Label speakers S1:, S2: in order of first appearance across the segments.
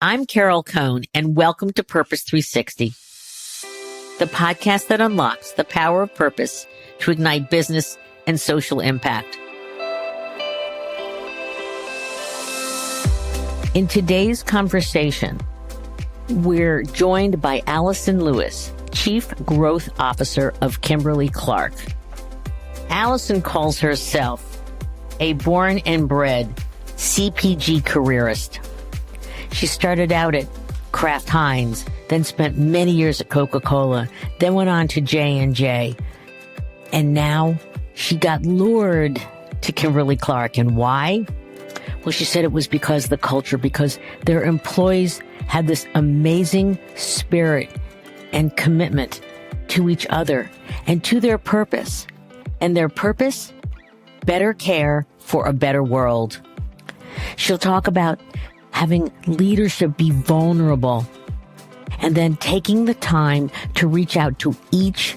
S1: I'm Carol Cohn, and welcome to Purpose 360, the podcast that unlocks the power of purpose to ignite business and social impact. In today's conversation, we're joined by Alison Lewis, Chief Growth Officer of Kimberly-Clark. Alison calls herself a born and bred CPG careerist. She started out at Kraft Heinz, then spent many years at Coca-Cola, then went on to J&J. And now she got lured to Kimberly-Clark. And why? Well, she said it was because of the culture, because their employees had this amazing spirit and commitment to each other and to their purpose. And their purpose, better care for a better world. She'll talk about having leadership be vulnerable and then taking the time to reach out to each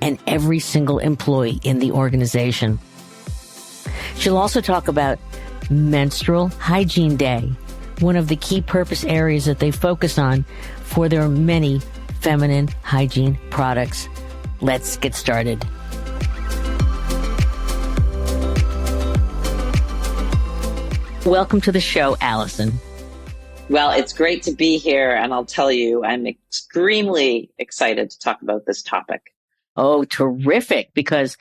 S1: and every single employee in the organization. She'll also talk about Menstrual Hygiene Day, one of the key purpose areas that they focus on for their many feminine hygiene products. Let's get started. Welcome to the show, Alison.
S2: Well, it's great to be here, and I'll tell you, I'm extremely excited to talk about this topic.
S1: Oh, terrific, because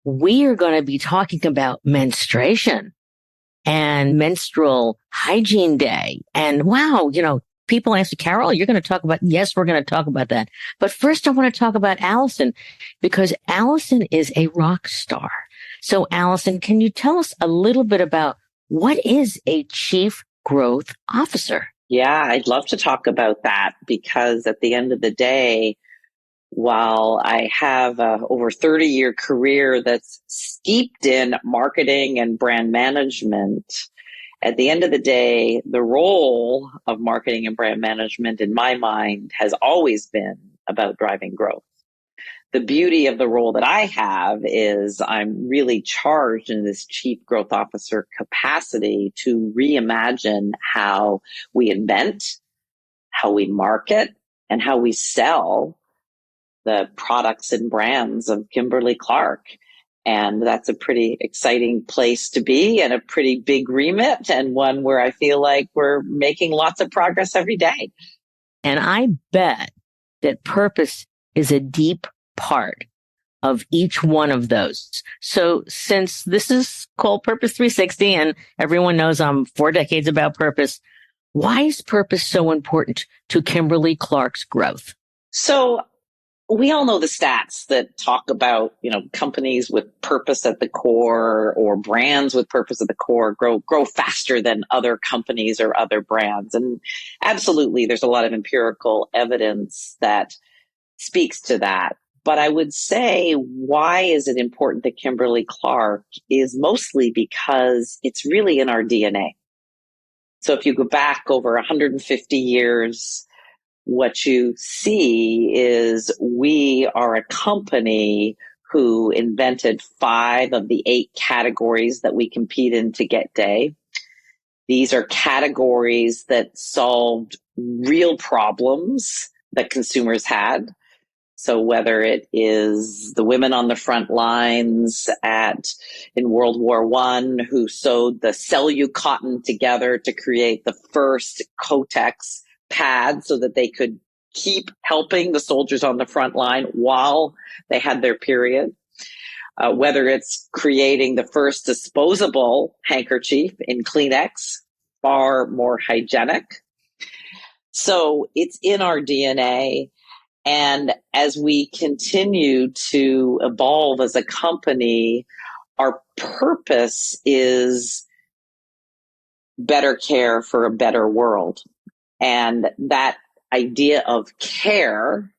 S1: we are going to be talking about menstruation and Menstrual Hygiene Day. And wow, people ask me, Carol, you're going to talk about, yes, we're going to talk about that. But first, I want to talk about Alison, because Alison is a rock star. So Alison, can you tell us a little bit about what is a Chief Growth Officer?
S2: Yeah, I'd love to talk about that, because at the end of the day, while I have a over 30-year career that's steeped in marketing and brand management, at the end of the day, the role of marketing and brand management in my mind has always been about driving growth. The beauty of the role that I have is I'm really charged in this Chief Growth Officer capacity to reimagine how we invent, how we market, and how we sell the products and brands of Kimberly-Clark. And that's a pretty exciting place to be, and a pretty big remit, and one where I feel like we're making lots of progress every day.
S1: And I bet that purpose is a deep part of each one of those. So since this is called Purpose 360 and everyone knows I'm 4 decades about purpose, why is purpose so important to Kimberly-Clark's growth?
S2: So we all know the stats that talk about, companies with purpose at the core or brands with purpose at the core grow faster than other companies or other brands. And absolutely, there's a lot of empirical evidence that speaks to that. But I would say, why is it important to Kimberly-Clark is mostly because it's really in our DNA. So if you go back over 150 years, what you see is we are a company who invented 5 of the 8 categories that we compete in to get day. These are categories that solved real problems that consumers had. So whether it is the women on the front lines in World War I who sewed the cellulose together to create the first Kotex pad so that they could keep helping the soldiers on the front line while they had their period, whether it's creating the first disposable handkerchief in Kleenex, far more hygienic. So it's in our DNA. And as we continue to evolve as a company, our purpose is better care for a better world. And that idea of care,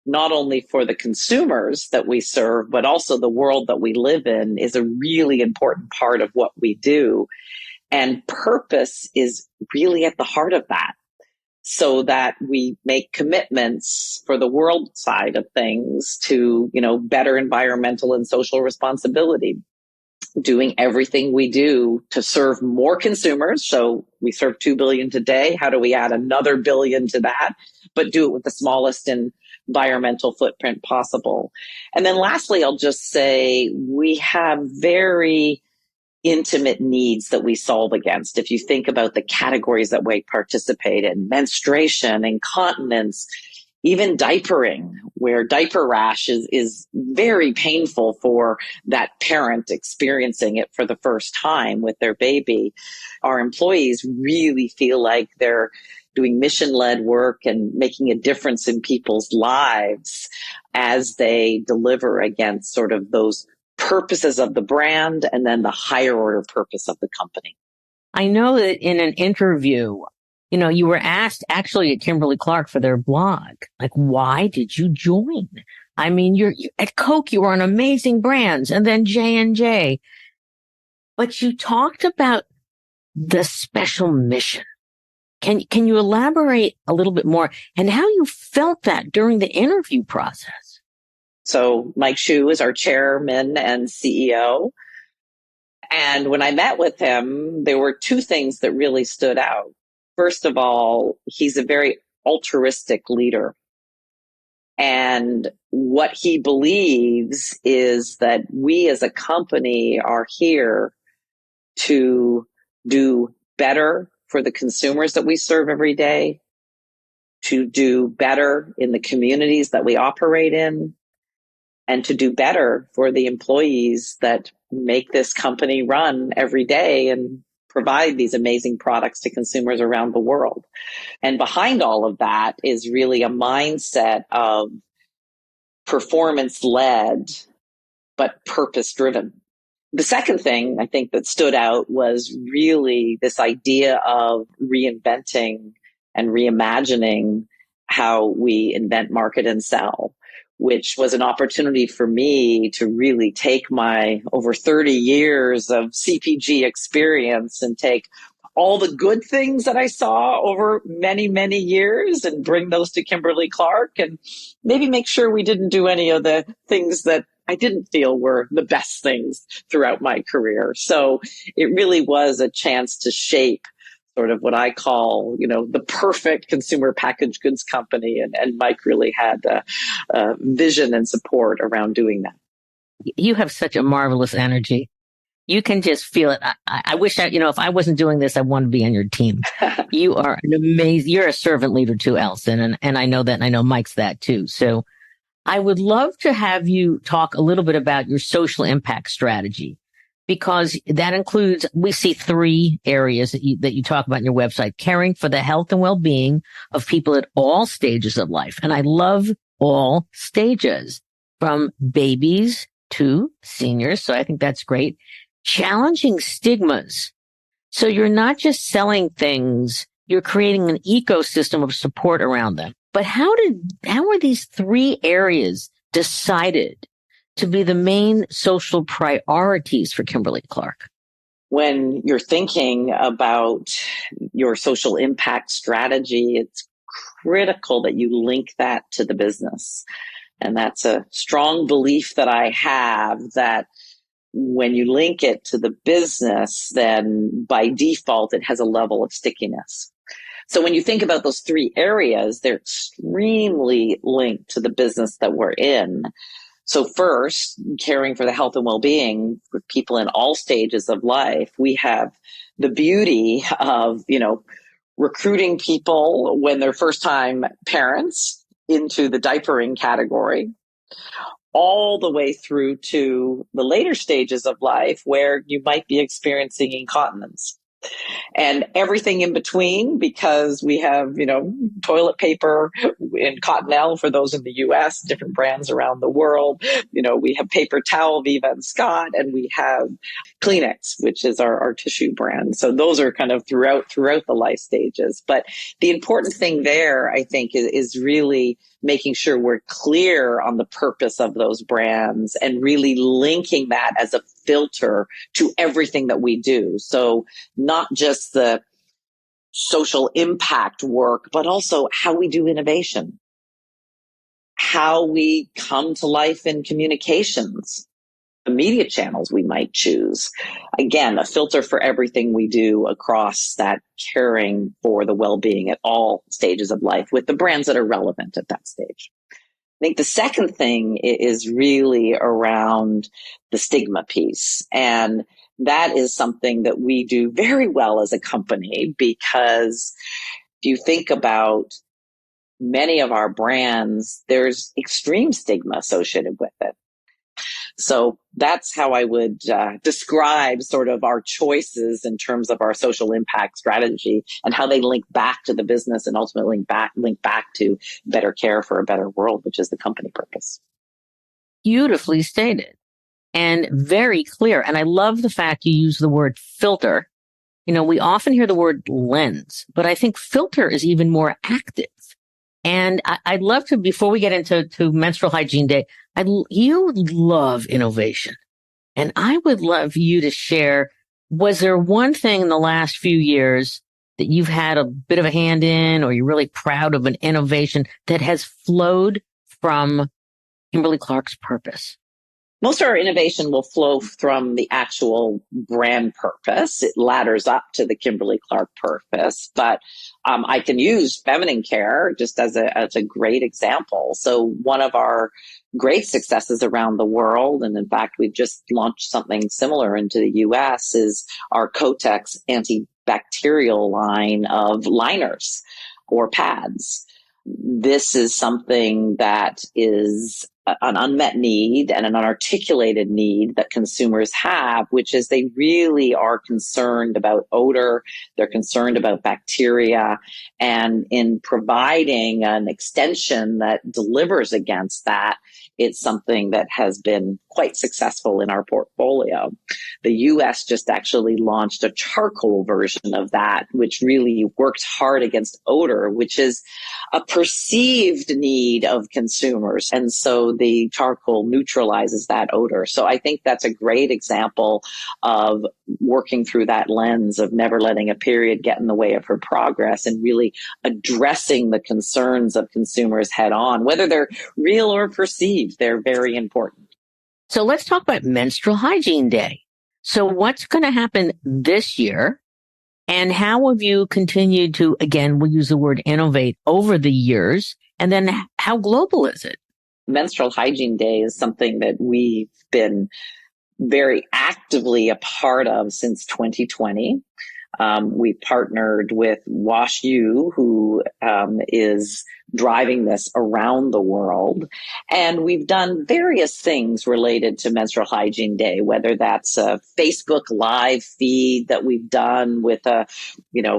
S2: not only for the consumers that we serve, but also the world that we live in, is a really important part of what we do. And purpose is really at the heart of that, so that we make commitments for the world side of things to, better environmental and social responsibility. doing everything we do to serve more consumers. So we serve 2 billion today. How do we add another billion to that, but do it with the smallest environmental footprint possible? And then lastly, I'll just say we have very intimate needs that we solve against. If you think about the categories that we participate in, menstruation, incontinence, even diapering, where diaper rash is very painful for that parent experiencing it for the first time with their baby. Our employees really feel like they're doing mission-led work and making a difference in people's lives as they deliver against sort of those purposes of the brand and then the higher order purpose of the company.
S1: I know that in an interview, you were asked actually at Kimberly-Clark for their blog, like, why did you join? I mean, you're at Coke, you were on amazing brands, and then J&J. But you talked about the special mission. Can you elaborate a little bit more and how you felt that during the interview process?
S2: So Mike Hsu is our chairman and CEO. And when I met with him, there were two things that really stood out. First of all, he's a very altruistic leader. And what he believes is that we as a company are here to do better for the consumers that we serve every day, to do better in the communities that we operate in, and to do better for the employees that make this company run every day and provide these amazing products to consumers around the world. And behind all of that is really a mindset of performance-led, but purpose-driven. The second thing I think that stood out was really this idea of reinventing and reimagining how we invent, market, and sell, which was an opportunity for me to really take my over 30 years of CPG experience and take all the good things that I saw over many, many years and bring those to Kimberly-Clark and maybe make sure we didn't do any of the things that I didn't feel were the best things throughout my career. So it really was a chance to shape sort of what I call, the perfect consumer packaged goods company. And Mike really had a vision and support around doing that.
S1: You have such a marvelous energy. You can just feel it. I wish if I wasn't doing this, I want to be on your team. You are you're a servant leader too, Alison. And I know that, and I know Mike's that too. So I would love to have you talk a little bit about your social impact strategy, because that includes, we see 3 areas that you talk about in your website: caring for the health and well-being of people at all stages of life. And I love all stages, from babies to seniors. So I think that's great. Challenging stigmas. So you're not just selling things, you're creating an ecosystem of support around them. But how were these 3 areas decided to be the main social priorities for Kimberly-Clark?
S2: When you're thinking about your social impact strategy, it's critical that you link that to the business. And that's a strong belief that I have, that when you link it to the business, then by default, it has a level of stickiness. So when you think about those 3 areas, they're extremely linked to the business that we're in. So first, caring for the health and well-being for people in all stages of life. We have the beauty of, recruiting people when they're first-time parents into the diapering category, all the way through to the later stages of life where you might be experiencing incontinence. And everything in between, because we have, toilet paper in Cottonelle for those in the US, different brands around the world. We have paper towel, Viva and Scott, and we have Kleenex, which is our tissue brand. So those are kind of throughout the life stages. But the important thing there, I think, is really making sure we're clear on the purpose of those brands and really linking that as a filter to everything that we do. So not just the social impact work, but also how we do innovation, how we come to life in communications, the media channels we might choose. Again, a filter for everything we do across that caring for the well-being at all stages of life with the brands that are relevant at that stage. I think the second thing is really around the stigma piece. And that is something that we do very well as a company, because if you think about many of our brands, there's extreme stigma associated with it. So that's how I would describe sort of our choices in terms of our social impact strategy and how they link back to the business and ultimately link back to better care for a better world, which is the company purpose.
S1: Beautifully stated and very clear. And I love the fact you use the word filter. You know, we often hear the word lens, but I think filter is even more active. And I'd love to, before we get into Menstrual Hygiene Day, you love innovation. And I would love you to share, was there one thing in the last few years that you've had a bit of a hand in, or you're really proud of an innovation that has flowed from Kimberly-Clark's purpose?
S2: Most of our innovation will flow from the actual brand purpose. It ladders up to the Kimberly-Clark purpose, but I can use feminine care just as a great example. So one of our great successes around the world, and in fact, we've just launched something similar into the US, is our Kotex antibacterial line of liners or pads. This is something that is an unmet need and an unarticulated need that consumers have, which is they really are concerned about odor, they're concerned about bacteria, and in providing an extension that delivers against that, it's something that has been quite successful in our portfolio. The US just actually launched a charcoal version of that, which really works hard against odor, which is a perceived need of consumers. And so the charcoal neutralizes that odor. So I think that's a great example of working through that lens of never letting a period get in the way of her progress and really addressing the concerns of consumers head on, whether they're real or perceived. They're very important.
S1: So let's talk about Menstrual Hygiene Day. So what's going to happen this year? And how have you continued to, again, we'll use the word innovate over the years? And then how global is it?
S2: Menstrual Hygiene Day is something that we've been very actively a part of since 2020. We partnered with Wash U, who is driving this around the world. And we've done various things related to Menstrual Hygiene Day, whether that's a Facebook Live feed that we've done with a,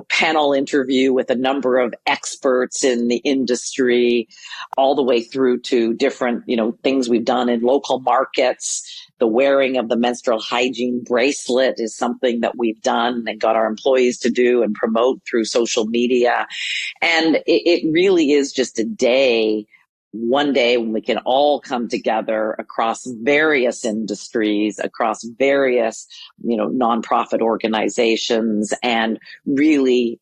S2: panel interview with a number of experts in the industry, all the way through to different, things we've done in local markets. The wearing of the menstrual hygiene bracelet is something that we've done and got our employees to do and promote through social media. And it really is just a day, one day when we can all come together across various industries, across various, nonprofit organizations, and really,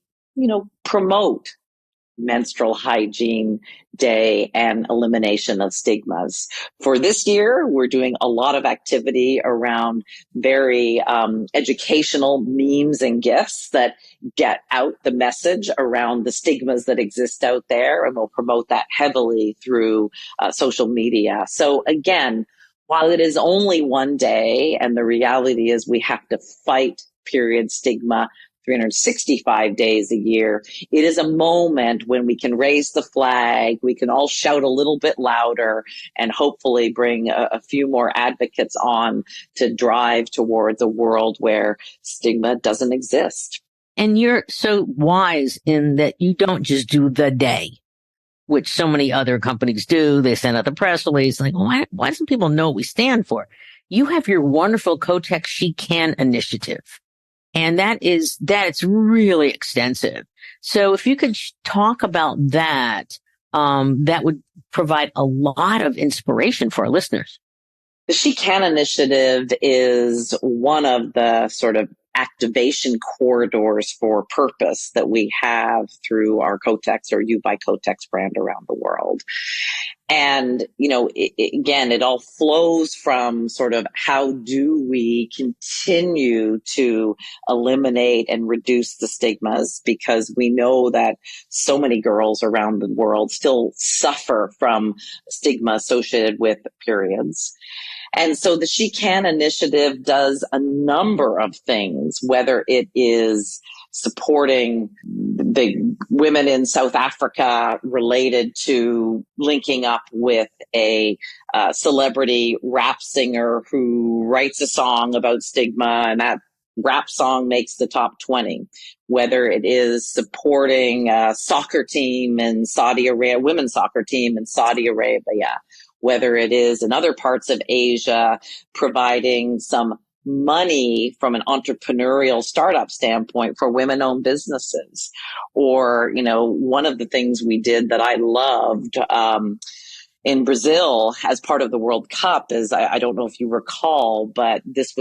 S2: promote Menstrual Hygiene Day and elimination of stigmas. For this year, we're doing a lot of activity around very educational memes and gifs that get out the message around the stigmas that exist out there, and we'll promote that heavily through social media. So again, while it is only one day, and the reality is we have to fight period stigma 365 days a year, it is a moment when we can raise the flag, we can all shout a little bit louder, and hopefully bring a few more advocates on to drive towards a world where stigma doesn't exist.
S1: And you're so wise in that you don't just do the day, which so many other companies do. They send out the press release, like, why doesn't people know what we stand for? You have your wonderful Kotex She Can Initiative. And that's really extensive. So if you could talk about that, that would provide a lot of inspiration for our listeners.
S2: The She Can Initiative is one of the sort of activation corridors for purpose that we have through our Kotex or You by Kotex brand around the world. And, again, it all flows from sort of how do we continue to eliminate and reduce the stigmas, because we know that so many girls around the world still suffer from stigma associated with periods. And so the She Can Initiative does a number of things, whether it is supporting the women in South Africa related to linking up with a celebrity rap singer who writes a song about stigma, and that rap song makes the top 20. Whether it is supporting a soccer team in Saudi Arabia, women's soccer team in Saudi Arabia, whether it is in other parts of Asia, providing some money from an entrepreneurial startup standpoint for women-owned businesses. Or, one of the things we did that I loved in Brazil as part of the World Cup is, I don't know if you recall, but this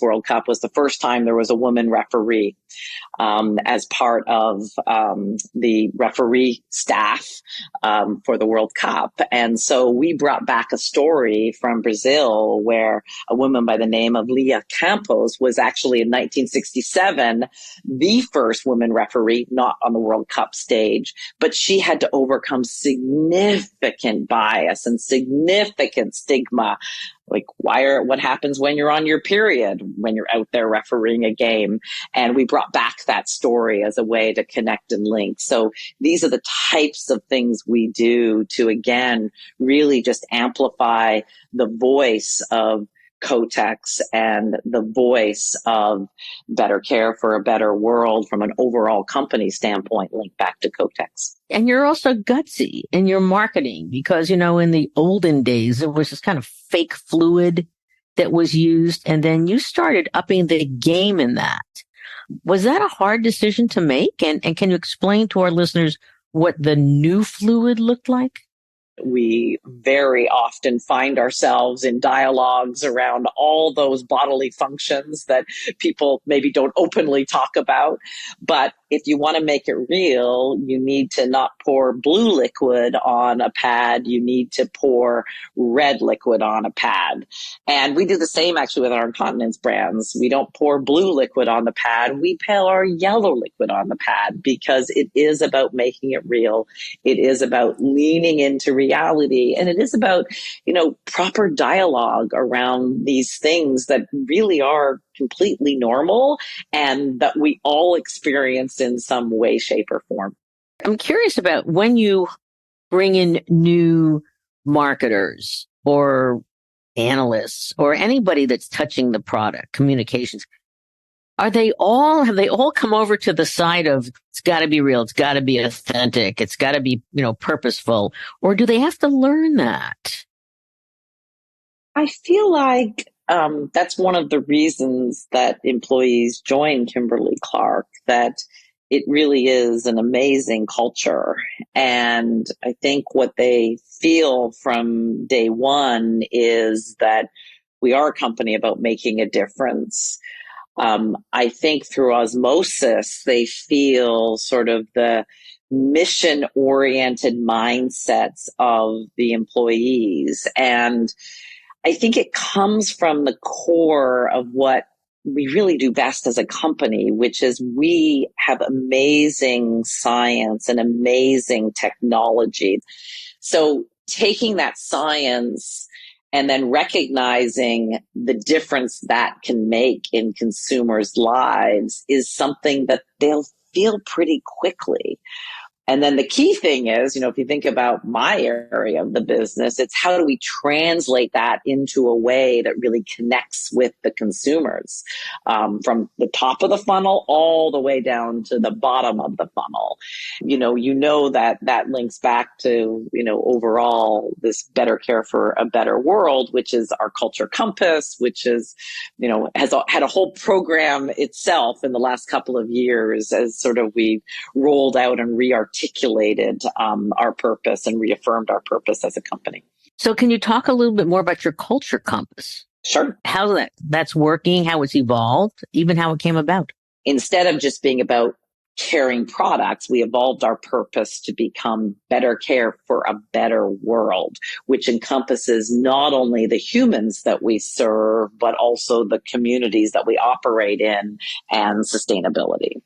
S2: World Cup was the first time there was a woman referee as part of the referee staff for the World Cup. And so we brought back a story from Brazil where a woman by the name of Lia Campos was actually in 1967 the first woman referee, not on the World Cup stage, but she had to overcome significant bias and significant stigma. Like, what happens when you're on your period, when you're out there refereeing a game? And we brought back that story as a way to connect and link. So these are the types of things we do to, again, really just amplify the voice of Kotex and the voice of better care for a better world from an overall company standpoint, linked back to Kotex.
S1: And you're also gutsy in your marketing because, in the olden days, there was this kind of fake fluid that was used. And then you started upping the game in that. Was that a hard decision to make? And can you explain to our listeners what the new fluid looked like?
S2: We very often find ourselves in dialogues around all those bodily functions that people maybe don't openly talk about. But if you want to make it real, you need to not pour blue liquid on a pad. You need to pour red liquid on a pad. And we do the same actually with our incontinence brands. We don't pour blue liquid on the pad. We pour yellow liquid on the pad because it is about making it real. It is about leaning into reality. And it is about, proper dialogue around these things that really are completely normal and that we all experience in some way, shape, or form.
S1: I'm curious about when you bring in new marketers or analysts or anybody that's touching the product, communications, have they all come over to the side of it's got to be real, it's got to be authentic, it's got to be, purposeful, or do they have to learn that?
S2: I feel like that's one of the reasons that employees join Kimberly-Clark, that it really is an amazing culture. And I think what they feel from day one is that we are a company about making a difference. I think through osmosis, they feel sort of the mission-oriented mindsets of the employees. And I think it comes from the core of what we really do best as a company, which is we have amazing science and amazing technology. So taking that science and then recognizing the difference that can make in consumers' lives is something that they'll feel pretty quickly. And then the key thing is, if you think about my area of the business, it's how do we translate that into a way that really connects with the consumers, from the top of the funnel all the way down to the bottom of the funnel. That links back to, overall this better care for a better world, which is our culture compass, which is, has had a whole program itself in the last couple of years as sort of we rolled out and articulated our purpose and reaffirmed our purpose as a company.
S1: So can you talk a little bit more about your culture compass?
S2: Sure.
S1: How that's working, how it's evolved, even how it came about?
S2: Instead of just being about caring products, we evolved our purpose to become better care for a better world, which encompasses not only the humans that we serve, but also the communities that we operate in and sustainability.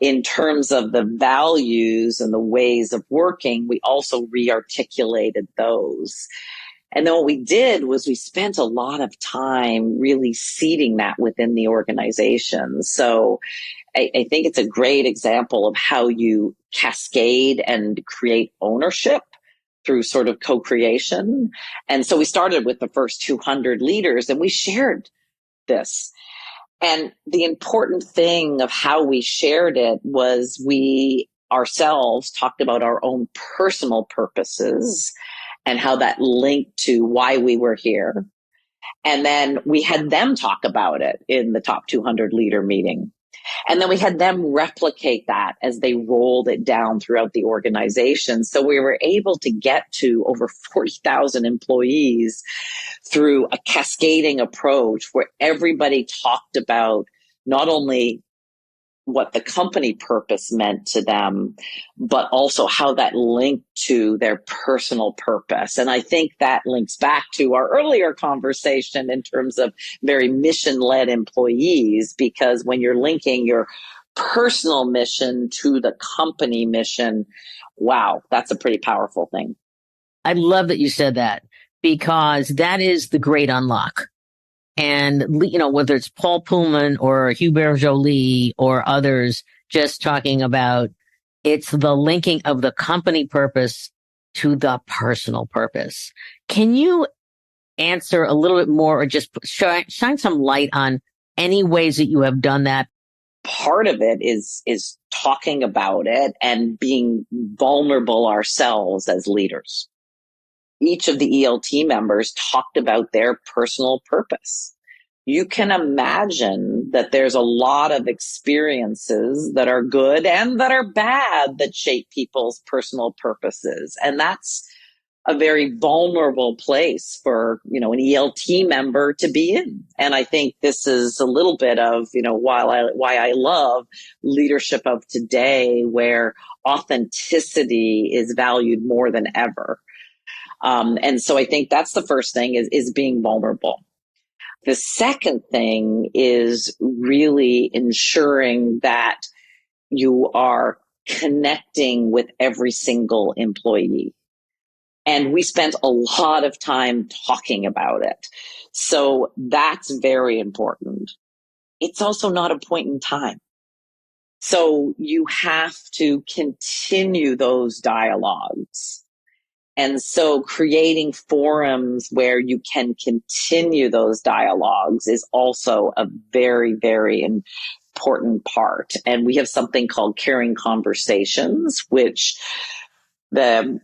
S2: In terms of the values and the ways of working, we also re-articulated those. And then what we did was we spent a lot of time really seeding that within the organization. So I think it's a great example of how you cascade and create ownership through sort of co-creation. And so we started with the first 200 leaders and we shared this. And the important thing of how we shared it was we ourselves talked about our own personal purposes and how that linked to why we were here. And then we had them talk about it in the top 200 leader meeting. And then we had them replicate that as they rolled it down throughout the organization. So we were able to get to over 40,000 employees through a cascading approach where everybody talked about not only what the company purpose meant to them, but also how that linked to their personal purpose. And I think that links back to our earlier conversation in terms of very mission-led employees, because when you're linking your personal mission to the company mission, wow, that's a pretty powerful thing.
S1: I love that you said that, because that is the great unlock. And, you know, whether it's Paul Pullman or Hubert Joly or others just talking about, it's the linking of the company purpose to the personal purpose. Can you answer a little bit more or just shine some light on any ways that you have done that?
S2: Part of it is talking about it and being vulnerable ourselves as leaders. Each of the ELT members talked about their personal purpose. You can imagine that there's a lot of experiences that are good and that are bad that shape people's personal purposes. And that's a very vulnerable place for, you know, an ELT member to be in. And I think this is a little bit of, you know, why I love leadership of today, where authenticity is valued more than ever. And so I think that's the first thing is being vulnerable. The second thing is really ensuring that you are connecting with every single employee. And we spent a lot of time talking about it. So that's very important. It's also not a point in time. So you have to continue those dialogues. And so creating forums where you can continue those dialogues is also a very, very important part. And we have something called Caring Conversations, which the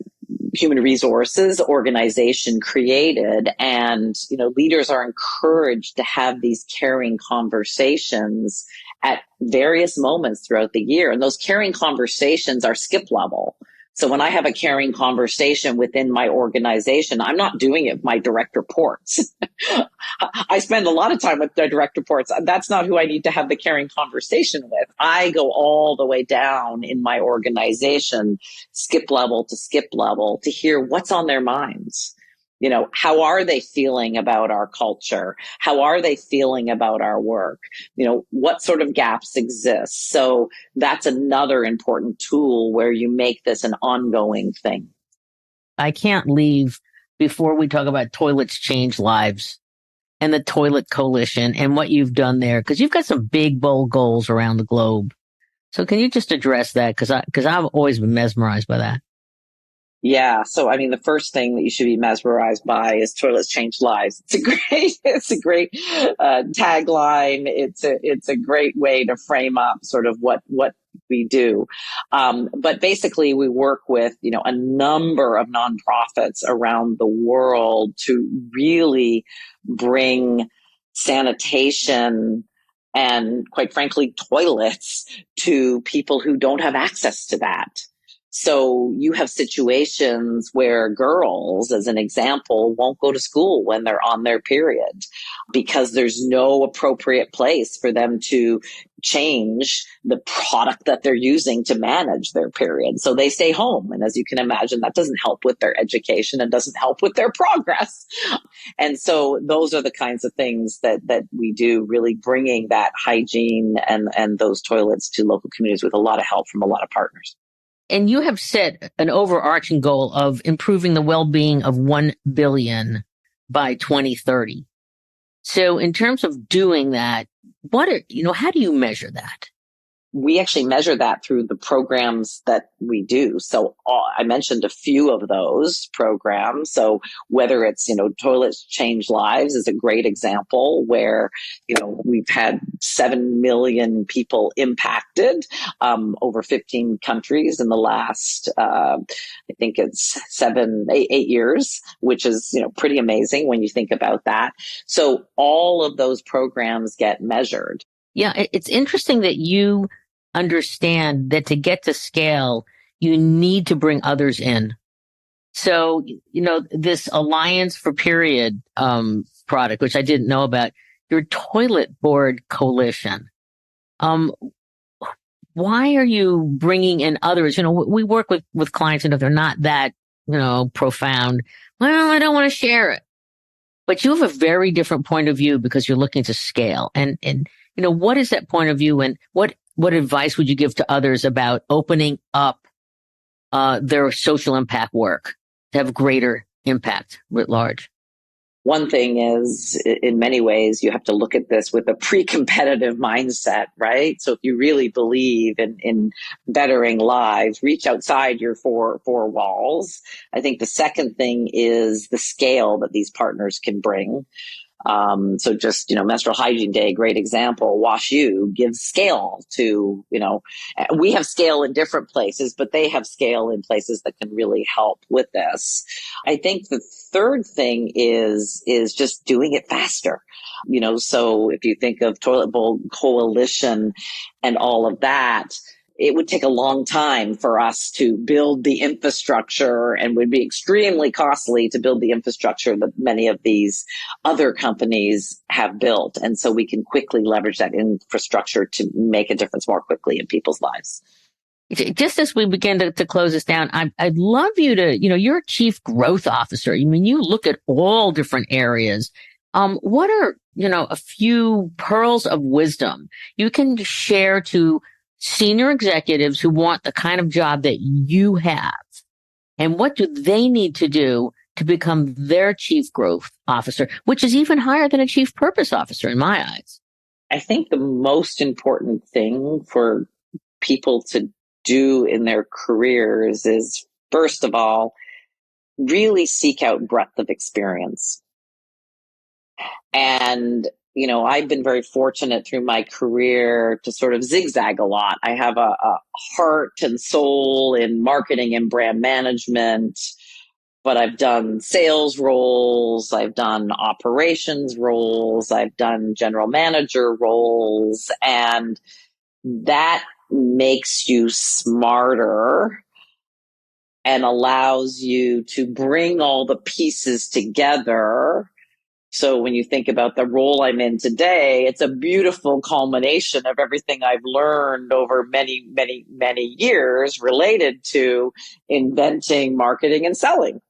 S2: human resources organization created. And, you know, leaders are encouraged to have these caring conversations at various moments throughout the year. And those caring conversations are skip level. So when I have a caring conversation within my organization, I'm not doing it with my direct reports. I spend a lot of time with the direct reports. That's not who I need to have the caring conversation with. I go all the way down in my organization, skip level, to hear what's on their minds. You know, how are they feeling about our culture? How are they feeling about our work? You know, what sort of gaps exist? So that's another important tool where you make this an ongoing thing.
S1: I can't leave before we talk about Toilets Change Lives and the Toilet Coalition and what you've done there, because you've got some big, bold goals around the globe. So can you just address that? Because I've always been mesmerized by that.
S2: Yeah. So, I mean, the first thing that you should be mesmerized by is Toilets Change Lives. It's a great tagline. It's a great way to frame up sort of what we do. But basically we work with, you know, a number of nonprofits around the world to really bring sanitation and, quite frankly, toilets to people who don't have access to that. So you have situations where girls, as an example, won't go to school when they're on their period because there's no appropriate place for them to change the product that they're using to manage their period. So they stay home. And as you can imagine, that doesn't help with their education and doesn't help with their progress. And so those are the kinds of things that we do, really bringing that hygiene and those toilets to local communities with a lot of help from a lot of partners.
S1: And you have set an overarching goal of improving the well-being of 1 billion by 2030. So in terms of doing that, how do you measure that?
S2: We actually measure that through the programs that we do. So I mentioned a few of those programs. So whether it's, Toilets Change Lives is a great example where, we've had 7 million people impacted over 15 countries in the last, I think it's 8 years, which is, pretty amazing when you think about that. So all of those programs get measured.
S1: Yeah, it's interesting that you understand that to get to scale, you need to bring others in. So, this Alliance for Period product, which I didn't know about, your toilet board coalition. Why are you bringing in others? We work with clients, they're not that, profound. Well, I don't want to share it. But you have a very different point of view because you're looking to scale. And what is that point of view, and what advice would you give to others about opening up their social impact work to have greater impact writ large?
S2: One thing is, in many ways, you have to look at this with a pre-competitive mindset, right? So if you really believe in bettering lives, reach outside your four walls. I think the second thing is the scale that these partners can bring. So just, Menstrual Hygiene Day, great example. Wash U gives scale to, we have scale in different places, but they have scale in places that can really help with this. I think the third thing is just doing it faster. So if you think of Toilet Bowl Coalition and all of that, it would take a long time for us to build the infrastructure, and would be extremely costly to build the infrastructure that many of these other companies have built. And so we can quickly leverage that infrastructure to make a difference more quickly in people's lives.
S1: Just as we begin to close this down, I'd love you to, you're a chief growth officer. You look at all different areas. What are, a few pearls of wisdom you can share to senior executives who want the kind of job that you have? And what do they need to do to become their chief growth officer, which is even higher than a chief purpose officer in my eyes?
S2: I think the most important thing for people to do in their careers is, first of all, really seek out breadth of experience. And I've been very fortunate through my career to sort of zigzag a lot. I have a heart and soul in marketing and brand management, but I've done sales roles, I've done operations roles, I've done general manager roles, and that makes you smarter and allows you to bring all the pieces together. So when you think about the role I'm in today, it's a beautiful culmination of everything I've learned over many, many, many years related to inventing, marketing, and selling.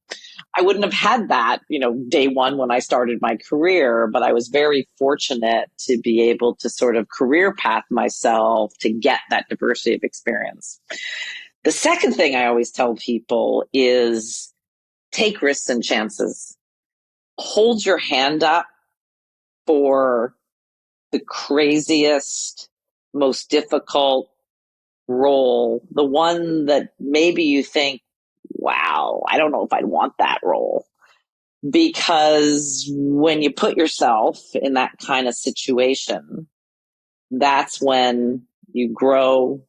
S2: I wouldn't have had that, day one when I started my career, but I was very fortunate to be able to sort of career path myself to get that diversity of experience. The second thing I always tell people is take risks and chances. Hold your hand up for the craziest, most difficult role, the one that maybe you think, wow, I don't know if I'd want that role. Because when you put yourself in that kind of situation, that's when you grow,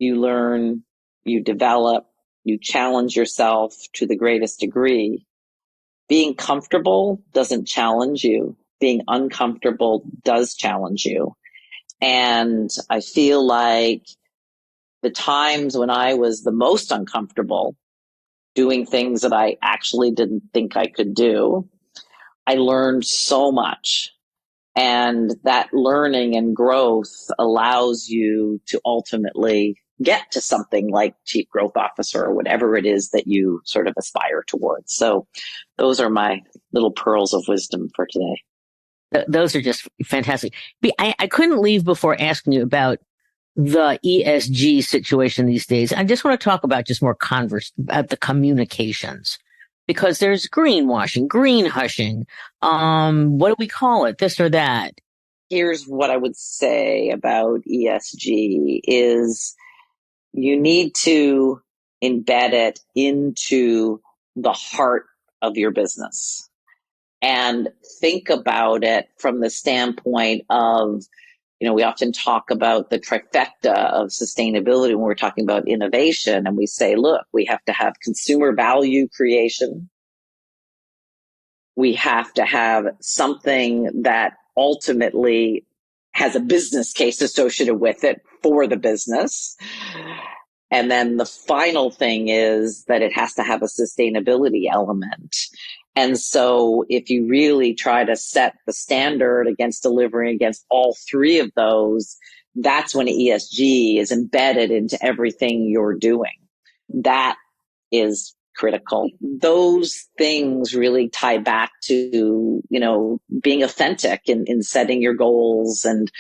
S2: you learn, you develop, you challenge yourself to the greatest degree. Being comfortable doesn't challenge you. Being uncomfortable does challenge you. And I feel like the times when I was the most uncomfortable doing things that I actually didn't think I could do, I learned so much. And that learning and growth allows you to ultimately get to something like chief growth officer or whatever it is that you sort of aspire towards. So those are my little pearls of wisdom for today.
S1: Those are just fantastic. I couldn't leave before asking you about the ESG situation these days. I just want to talk about just more about the communications, because there's greenwashing, green hushing. What do we call it? This or that.
S2: Here's what I would say about ESG is you need to embed it into the heart of your business and think about it from the standpoint of, we often talk about the trifecta of sustainability when we're talking about innovation. And we say, look, we have to have consumer value creation. We have to have something that ultimately has a business case associated with it for the business. And then the final thing is that it has to have a sustainability element. And so if you really try to set the standard against delivering against all three of those, that's when ESG is embedded into everything you're doing. That is critical. Those things really tie back to, being authentic in setting your goals and,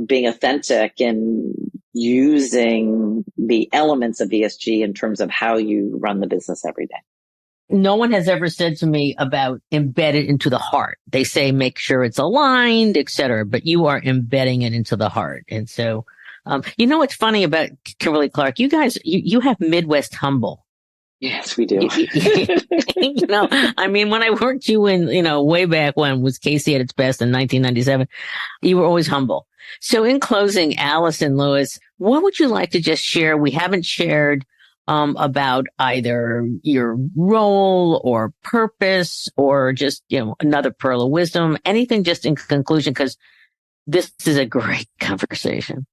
S2: being authentic in using the elements of ESG in terms of how you run the business every day.
S1: No one has ever said to me about embedded into the heart. They say make sure it's aligned, et cetera, but you are embedding it into the heart. And so, what's funny about Kimberly-Clark? You guys, you have Midwest humble.
S2: Yes, we do.
S1: When I worked you in, way back when was Casey at its best in 1997, you were always humble. So in closing, Alison Lewis, what would you like to just share? We haven't shared about either your role or purpose or just, another pearl of wisdom, anything just in conclusion, because this is a great conversation.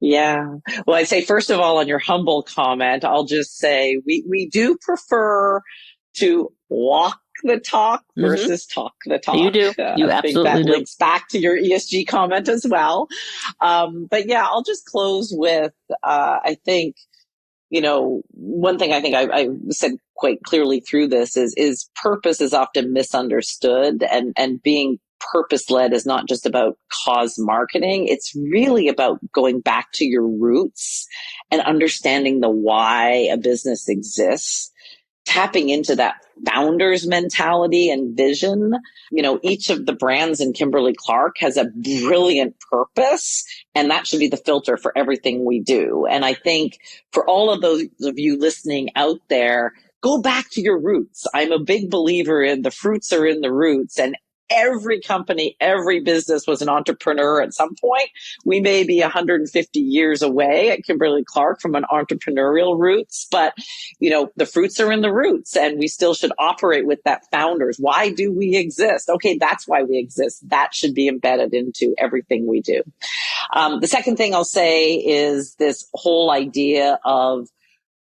S2: Yeah. Well, I'd say, first of all, on your humble comment, I'll just say we do prefer to walk the talk versus talk the talk.
S1: You do. You absolutely
S2: I think that
S1: do.
S2: links back to your ESG comment as well. But yeah, I'll just close with, I think, one thing I think I said quite clearly through this is purpose is often misunderstood, and being purpose-led is not just about cause marketing. It's really about going back to your roots and understanding the why a business exists, tapping into that founder's mentality and vision. Each of the brands in Kimberly-Clark has a brilliant purpose, and that should be the filter for everything we do. And I think for all of those of you listening out there, go back to your roots. I'm a big believer in the fruits are in the roots, and every company, every business was an entrepreneur at some point. We may be 150 years away at Kimberly-Clark from an entrepreneurial roots, but the fruits are in the roots, and we still should operate with that founders. Why do we exist? Okay, that's why we exist. That should be embedded into everything we do. The second thing I'll say is this whole idea of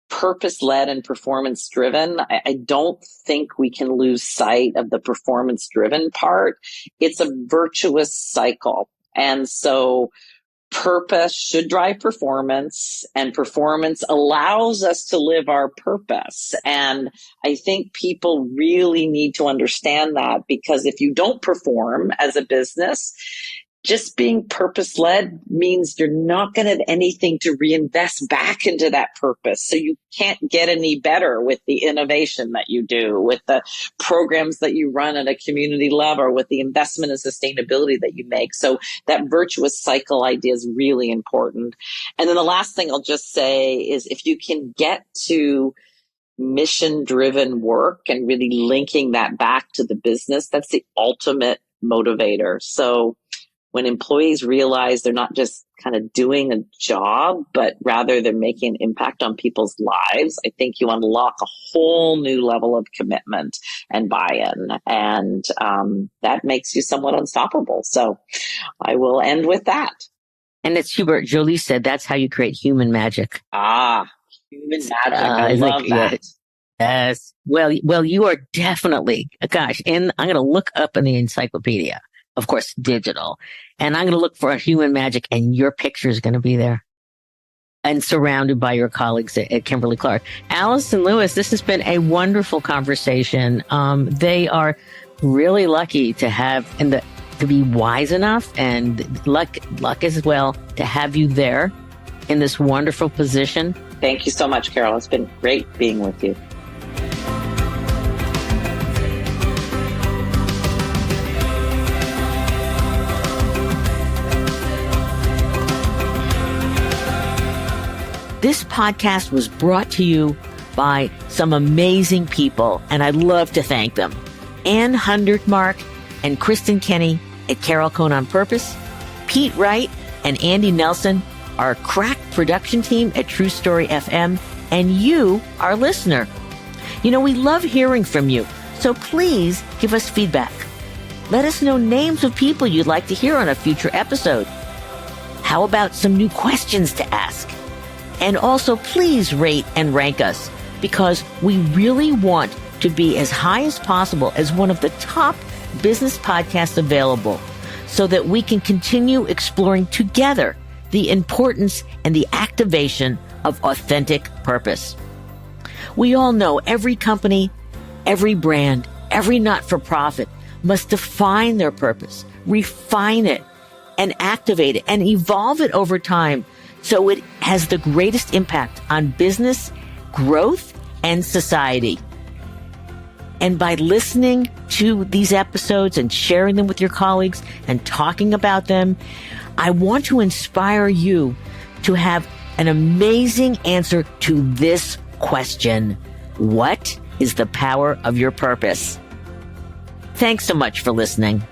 S2: purpose-led and performance-driven. I don't think we can lose sight of the performance-driven part. It's a virtuous cycle. And so purpose should drive performance, and performance allows us to live our purpose. And I think people really need to understand that, because if you don't perform as a business, just being purpose-led means you're not going to have anything to reinvest back into that purpose. So you can't get any better with the innovation that you do, with the programs that you run at a community level, or with the investment and sustainability that you make. So that virtuous cycle idea is really important. And then the last thing I'll just say is, if you can get to mission-driven work and really linking that back to the business, that's the ultimate motivator. So when employees realize they're not just kind of doing a job, but rather they're making an impact on people's lives, I think you unlock a whole new level of commitment and buy-in. And that makes you somewhat unstoppable. So I will end with that.
S1: And it's Hubert Joly said, that's how you create human magic.
S2: Human magic. I love that.
S1: Yeah. Yes. Well, you are definitely, gosh, I'm going to look up in the encyclopedia, of course, digital, and I'm going to look for a human magic, and your picture is going to be there and surrounded by your colleagues at Kimberly-Clark. Alison Lewis, this has been a wonderful conversation. They are really lucky to have, to be wise enough, and luck as well, to have you there in this wonderful position.
S2: Thank you so much, Carol. It's been great being with you.
S1: This podcast was brought to you by some amazing people, and I'd love to thank them. Ann Hundertmark and Kristen Kenny at Carol Cone on Purpose, Pete Wright and Andy Nelson, our crack production team at True Story FM, and you, our listener. We love hearing from you, so please give us feedback. Let us know names of people you'd like to hear on a future episode. How about some new questions to ask? And also, please rate and rank us, because we really want to be as high as possible as one of the top business podcasts available, so that we can continue exploring together the importance and the activation of authentic purpose. We all know every company, every brand, every not-for-profit must define their purpose, refine it, and activate it, and evolve it over time, so it has the greatest impact on business, growth, and society. And by listening to these episodes and sharing them with your colleagues and talking about them, I want to inspire you to have an amazing answer to this question: what is the power of your purpose? Thanks so much for listening.